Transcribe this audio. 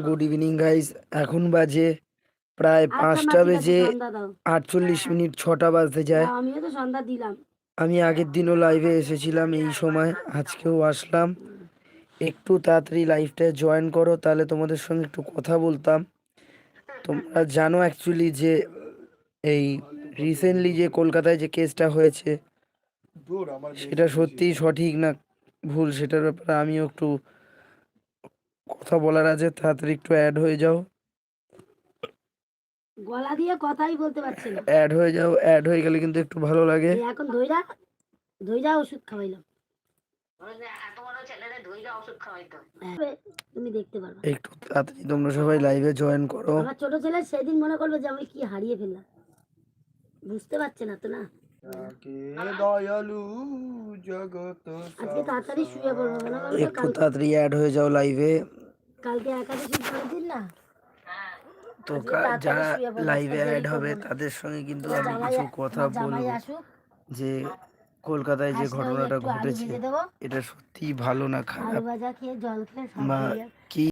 Good evening guys. এখন বাজে প্রায় আচ্ছা মা, 5টা ঠিক আছে, বেজে সন্ধ্যা দাও। 48 মিনিট, 6টা বাজতে যায়। দাও, আমিও তো সন্ধ্যা দিলাম। আমি আগের দিনও লাইভে এসেছিলাম এই সময়, আজকেও আসলাম। একটু তাড়াতাড়ি লাইভটা জয়েন করো, তাহলে তোমাদের সঙ্গে একটু কথা বলতাম। তোমরা জানো অ্যাকচুয়ালি যে এই রিসেন্টলি যে কলকাতায় যে কেসটা হয়েছে সেটা সত্যিই সঠিক না ভুল, সেটার ব্যাপারে আমিও একটু কথা বলার আছে। তাড়াতাড়ি একটু অ্যাড হয়ে যাও, গলা দিয়ে কথাই বলতে পারছে না। অ্যাড হয়ে যাও। অ্যাড হয়ে গেলে কিন্তু একটু ভালো লাগে। এই এখন ধইরা ধইরা ওষুধ খাওয়াইলাম। হ্যাঁ, তুমি দেখতে পারবে। একটু তাড়াতাড়ি তোমরা সবাই লাইভে জয়েন করো। আমার ছোট ছেলে সেদিন মনে করবে যে আমি কি হারিয়ে ফেললাম, বুঝতে পারছে না তো না। দয়ালু জগত আজকে তাড়াতাড়ি শুয়ে পড়বো, কেন বলতো? একটু তাড়াতাড়ি অ্যাড হয়ে যাও লাইভে। কালকে একাদশীর পরের দিন না, তো আজকে তাড়াতাড়ি যারা শুয়ে পড়বো, আজকে লাইভে অ্যাড দেরি হবে করবো না। তাদের সঙ্গে কিন্তু তোমার আমি জামাই, কিছু কথা তোমার জামাই বলবো আসুক, যে কলকাতায় যে আসলে ওই ঘটনাটা একটু আলু ঘটেছে ভেজে দেবো, এটা সত্যি ভালো না আলু খারাপ ভাজা খেয়ে জল খেয়ে সব বা হয়ে যাবে। কি